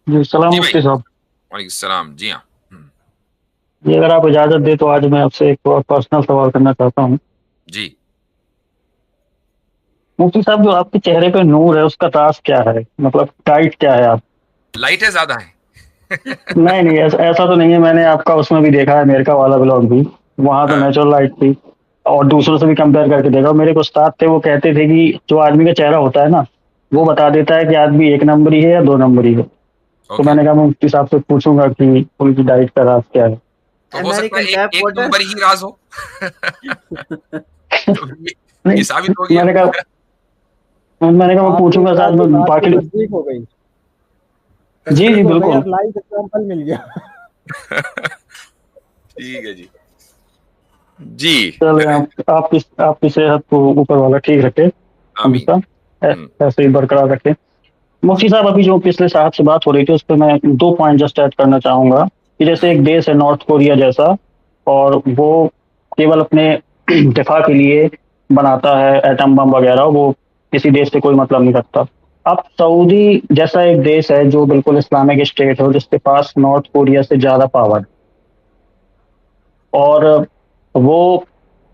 जी सलाम जी भाई। मुफ्ती साहब। वालेकुम सलाम। जी हाँ। जी अगर आप इजाज़त दें तो आज मैं आपसे एक पर्सनल सवाल करना चाहता हूँ। जी। मुफ्ती साहब, जो आपके चेहरे पे नूर है उसका राज क्या है? मतलब टाइट क्या है आप? लाइटें ज्यादा हैं। नहीं नहीं, ऐसा ऐसा तो नहीं है। मैंने आपका उसमें भी देखा है, अमेरिका वाला ब्लॉग भी। वहाँ तो हाँ। नेचुरल लाइट थी। और दूसरों से भी कंपेयर करके देखा। और मेरे एक उस्ताद थे, वो कहते थे कि जो आदमी का चेहरा होता है ना, वो हम्म, बता देता है कि आदमी एक नंबरी है या दो नंबरी है। तो ओके। मैंने कहा मैं मुफ्ती साहब से पूछूंगा कि उनकी डाइट का राज क्या है। तो हो सकता है अमेरिकन एक टैप एक वाटर। नंबर ही राज हो। तो ये नहीं, साबित हो गया। मैंने कहा मैंने कहा मैं आपके पूछूंगा उस्ताद शायद की मैं बात तो बाकी। तस्दीक हो गई। जी तस्दीक जी हो गई, बिल्कुल। अब लाइव एग्जांपल मिल गया। ठीक है जी। जी। चले आपकी सेहत को ऊपर वाला ठीक रखे आमीन। हमेशा। ऐसे ही बरकरार रखे। मुफ्ती साहब, अभी जो पिछले साहब से बात हो रही थी उस पर मैं दो पॉइंट जस्ट ऐड करना चाहूंगा कि जैसे एक देश है नॉर्थ कोरिया जैसा, और वो केवल अपने दिफा के लिए बनाता है एटम बम वगैरह। वो किसी देश से कोई मतलब नहीं रखता। अब सऊदी जैसा एक देश है जो बिल्कुल इस्लामिक स्टेट है, जिसके पास नॉर्थ कोरिया से ज्यादा पावर है, और वो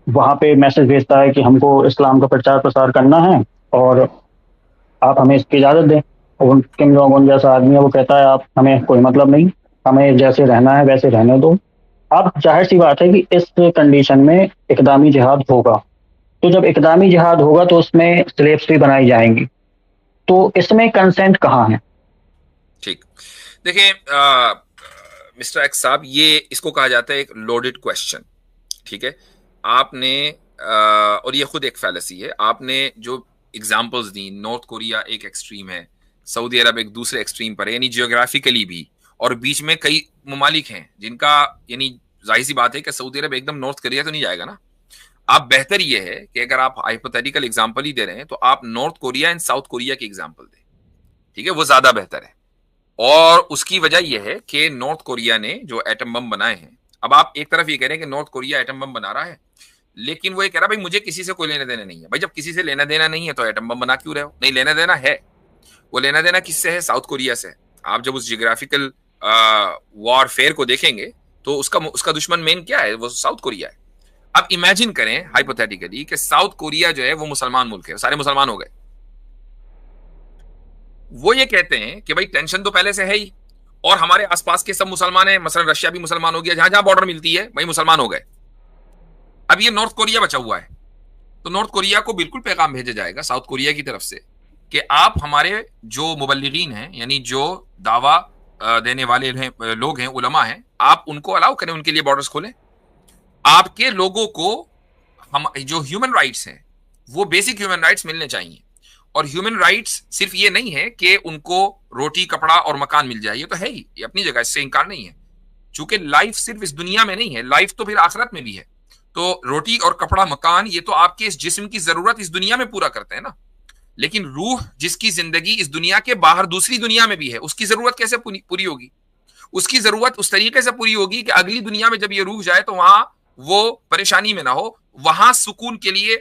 वहाँ पे मैसेज भेजता है कि हमको इस्लाम का प्रचार प्रसार करना है, और आप हमें इसकी इजाज़त दें। और किम जोंग उन जैसा आदमी है, वो कहता है आप हमें कोई मतलब नहीं, हमें जैसे रहना है वैसे रहने दो। अब जाहिर सी बात है कि इस कंडीशन में इकदामी जिहाद होगा। तो जब इकदामी जिहाद होगा तो उसमें स्लेव्स भी बनाई जाएंगी। तो इसमें कंसेंट कहाँ है? ठीक। देखिए मिस्टर एक्स साहब, ये इसको कहा जाता है एक लोडेड क्वेश्चन। ठीक है। आपने और ये खुद एक फैलेसी है। आपने जो एग्जांपल्स दी, नॉर्थ कोरिया एक एक्सट्रीम है, सऊदी अरब एक दूसरे एक्सट्रीम पर है, यानी जियोग्राफिकली भी, और बीच में कई ममालिक हैं जिनका, यानी जाहिर सी बात है कि सऊदी अरब एकदम नॉर्थ कोरिया तो नहीं जाएगा ना। आप बेहतर ये है कि अगर आप हाइपोथेटिकल एग्जांपल ही दे रहे हैं तो आप north Korea and south Korea की एग्जांपल दें। ठीक है, वो ज्यादा बेहतर है। और उसकी वजह यह है कि नॉर्थ कोरिया ने जो एटम बम बनाए हैं, अब आप एक तरफ ये कह रहे हैं कि नॉर्थ कोरिया एटम बम बना रहा है, लेकिन वो ये कह रहा है भाई मुझे किसी से कोई लेना देना नहीं है। भाई जब किसी से लेना देना नहीं है तो एटम बम बना क्यों रहे हो? नहीं, लेना देना है। वो लेना देना किससे है? साउथ कोरिया से। आप जब उस जियोग्राफिकल वॉरफेयर को देखेंगे तो उसका उसका दुश्मन मेन क्या है? वो साउथ कोरिया है। अब इमेजिन करें हाइपोथेटिकली कि साउथ कोरिया जो है वो मुसलमान मुल्क है, सारे मुसलमान हो गए। वो ये कहते हैं कि भाई टेंशन तो पहले से है ही, और हमारे आसपास के सब मुसलमान हैं, मसलन रशिया भी मुसलमान हो गया, जहां जहां बॉर्डर मिलती है भाई मुसलमान हो गए। अब ये नॉर्थ कोरिया बचा हुआ है। तो नॉर्थ कोरिया को बिल्कुल पैगाम भेजा जाएगा साउथ कोरिया की तरफ से कि आप हमारे जो मुबल्लिगीन हैं, यानी जो दावा देने वाले लोग हैं, उलमा हैं, आप उनको अलाउ करें, उनके लिए बॉर्डर्स खोलें। आपके लोगों को हम जो ह्यूमन राइट्स हैं, वो बेसिक ह्यूमन राइट्स मिलने चाहिए। और ह्यूमन राइट्स सिर्फ ये नहीं है कि उनको रोटी कपड़ा और मकान मिल जाए, ये तो है ही, ये अपनी जगह, इससे इंकार नहीं है। चूंकि लाइफ सिर्फ इस दुनिया में नहीं है, लाइफ तो फिर आखिरत में भी है। तो रोटी और कपड़ा मकान ये तो आपके इस जिस्म की जरूरत इस दुनिया में पूरा करते हैं ना। लेकिन रूह जिसकी जिंदगी इस दुनिया के बाहर दूसरी दुनिया में भी है, उसकी जरूरत कैसे पूरी होगी? उसकी जरूरत उस तरीके से पूरी होगी कि अगली दुनिया में जब ये रूह जाए तो वहां वो परेशानी में ना हो। वहां सुकून के लिए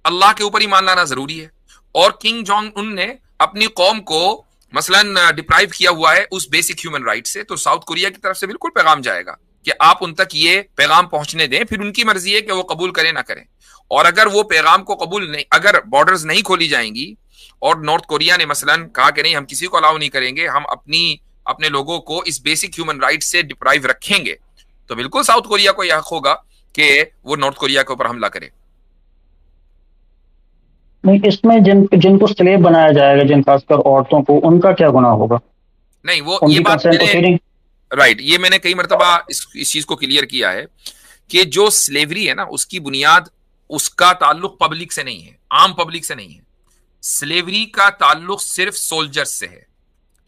अल्लाह के ऊपर ईमान लाना जरूरी है। और किंग जोंग उन ने अपनी कौम को मसलन डिप्राइव किया हुआ है उस बेसिक ह्यूमन राइट से। तो साउथ कोरिया की तरफ से बिल्कुल पैगाम जाएगा कि आप उन तक ये पैगाम पहुंचने दें, फिर उनकी मर्जी है कि वो कबूल करें ना करें। और अगर वो पैगाम को कबूल नहीं, अगर बॉर्डर्स नहीं खोली जाएंगी और नॉर्थ कोरिया ने मसलन कहा कि नहीं हम किसी को अलाउ नहीं करेंगे, हम अपने लोगों को इस बेसिक ह्यूमन राइट से डिप्राइव रखेंगे, तो बिल्कुल साउथ कोरिया को यह हक होगा कि वो नॉर्थ कोरिया के ऊपर हमला करे। नहीं, इसमें जिनको स्लेव बनाया जाएगा, जिन खासकर औरतों को, उनका क्या गुनाह होगा? नहीं, वो ये उनकी बात कंसेंट तो मैंने, थी नहीं। राइट, ये मैंने कई मरतबा इस चीज को क्लियर किया है कि जो स्लेवरी है ना, उसकी बुनियाद, उसका ताल्लुक पब्लिक से नहीं है, आम पब्लिक से नहीं है। स्लेवरी का ताल्लुक सिर्फ सोल्जर्स से है।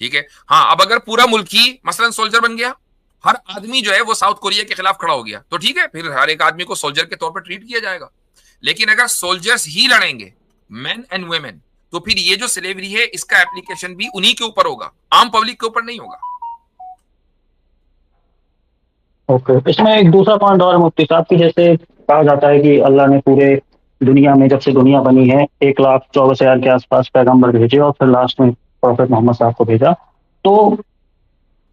ठीक है। हाँ, अब अगर पूरा मुल्क ही मसलन सोल्जर बन गया, हर आदमी जो है वो साउथ कोरिया के खिलाफ खड़ा हो गया, तो ठीक है, फिर हर एक आदमी को सोल्जर के तौर पर ट्रीट किया जाएगा। लेकिन अगर सोल्जर्स ही लड़ेंगे, मैन एंड वुमेन, तो फिर ये जो स्लेवरी है इसका एप्लीकेशन भी उन्हीं के ऊपर होगा, आम पब्लिक के ऊपर नहीं होगा। ओके, इसमें एक दूसरा पॉइंट और है मुफ्ती साहब की। जैसे कहा जाता है कि अल्लाह ने पूरे दुनिया में, जब से दुनिया बनी है, 1,24,000 के आसपास पैगंबर भेजे और फिर लास्ट में प्रॉफेट मोहम्मद साहब को भेजा। तो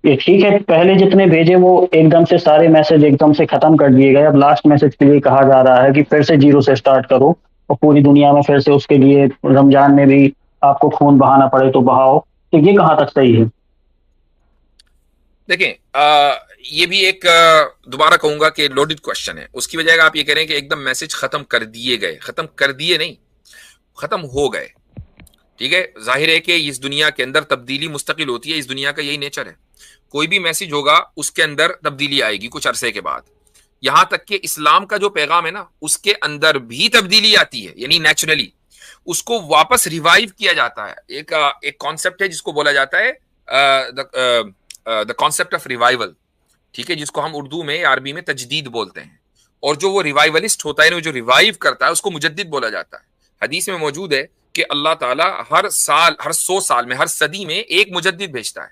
ये ठीक है, पहले जितने भेजे वो एकदम से सारे मैसेज एकदम से खत्म कर दिए गए, अब लास्ट मैसेज के लिए कहा जा रहा है कि फिर से जीरो से स्टार्ट करो और पूरी दुनिया में फिर से उसके लिए रमजान में भी आपको खून बहाना पड़े तो बहाओ, तो ये कहाँ तक सही है? देखें, ये भी एक दोबारा कहूंगा कि लोडेड क्वेश्चन है। उसकी बजाय आप ये कह रहे हैं कि एकदम मैसेज खत्म कर दिए गए, खत्म कर दिए नहीं, खत्म हो गए। ठीक है, जाहिर है कि इस दुनिया के अंदर तब्दीली मुस्तकिल होती है, इस दुनिया का यही नेचर है। कोई भी मैसेज होगा उसके अंदर तब्दीली आएगी कुछ अरसे के बाद। यहां तक कि इस्लाम का जो पैगाम है ना, उसके अंदर भी तब्दीली आती है, यानी नेचुरली उसको वापस रिवाइव किया जाता है। एक कॉन्सेप्ट है जिसको बोला जाता है द कॉन्सेप्ट ऑफ रिवाइवल। ठीक है, जिसको हम उर्दू में या अरबी में तजदीद बोलते हैं। और जो वो रिवाइवलिस्ट होता है, जो रिवाइव करता है, उसको मुजद्दिद बोला जाता है। हदीस में मौजूद है कि अल्लाह ताला हर साल, हर 100 साल में, हर सदी में एक मुजद्दिद भेजता है।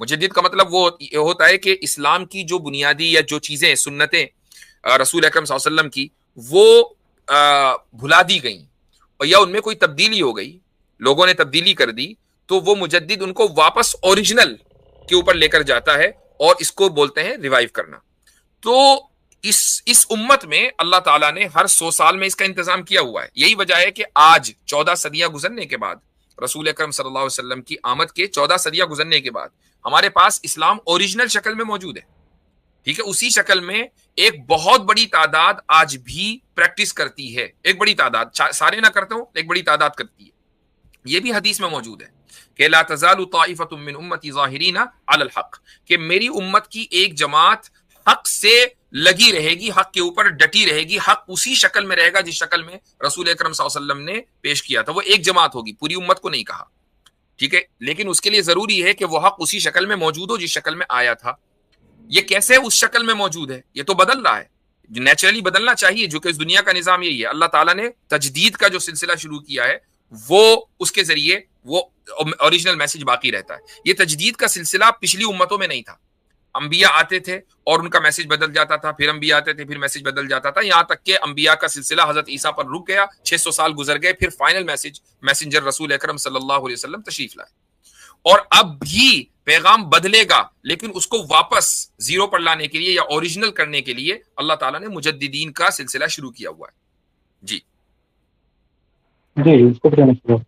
मुजद्दिद का मतलब वो होता है कि इस्लाम की जो बुनियादी या जो चीजें सुन्नतें रसूल अकरम सल्लल्लाहु अलैहि वसल्लम की वो भुला दी गई और या उनमें कोई तब्दीली हो गई, लोगों ने तब्दीली कर दी, तो वो मुजद्दिद उनको वापस ओरिजिनल के ऊपर लेकर जाता है और इसको बोलते हैं रिवाइव करना। तो इस उम्मत में अल्लाह ताला ने हर 100 साल में इसका इंतजाम किया हुआ है। यही वजह है कि आज 14 सदियां गुजरने के बाद, रसूल अकरम सल्लल्लाहु अलैहि वसल्लम की आमद के 14 सदियां गुजरने के बाद, हमारे पास इस्लाम ओरिजिनल शक्ल में मौजूद है। ठीक है, उसी शक्ल में एक बहुत बड़ी तादाद आज भी प्रैक्टिस करती है। एक बड़ी तादाद, सारे ना करते हो, एक बड़ी तादाद करती है। यह भी हदीस में मौजूद है कि ला तज़ालु ताइफ़तुम मिन उम्मती ज़ाहिरीना अलल हक़, कि मेरी उम्मत की एक जमात हक से लगी रहेगी, हक के ऊपर डटी रहेगी, हक उसी शक्ल में रहेगा जिस शक्ल में रसूल अकरम सल्लल्लाहु अलैहि वसल्लम ने पेश किया था। वो एक जमात होगी, पूरी उम्मत को नहीं कहा। ठीक है, लेकिन उसके लिए जरूरी है कि वो हक उसी शक्ल में मौजूद हो जिस शक्ल में आया था। ये कैसे उस शक्ल में मौजूद है? ये तो बदल रहा है, नेचुरली बदलना चाहिए, जो कि इस दुनिया का निजाम यही है। अल्लाह ताला ने तजदीद का जो सिलसिला शुरू किया है, वो उसके जरिए वो ओरिजिनल मैसेज बाकी रहता है। ये तजदीद का सिलसिला पिछली उम्मतों में नहीं था। अंबिया आते थे और उनका मैसेज बदल जाता था, फिर अंबिया आते थे, फिर मैसेज बदल जाता था, यहां तक कि अंबिया का सिलसिला हजरत ईसा पर रुक गया, 600 साल गुजर गए, फिर फाइनल मैसेंजर रसूल अकरम सल्लल्लाहु अलैहि वसल्लम तशरीफ लाए। और अब भी पैगाम बदलेगा, लेकिन उसको वापस जीरो पर लाने के लिए या ओरिजिनल करने के लिए अल्लाह ताला ने मुजद्दिदीन का सिलसिला शुरू किया हुआ है। जी जी, शुक्रिया।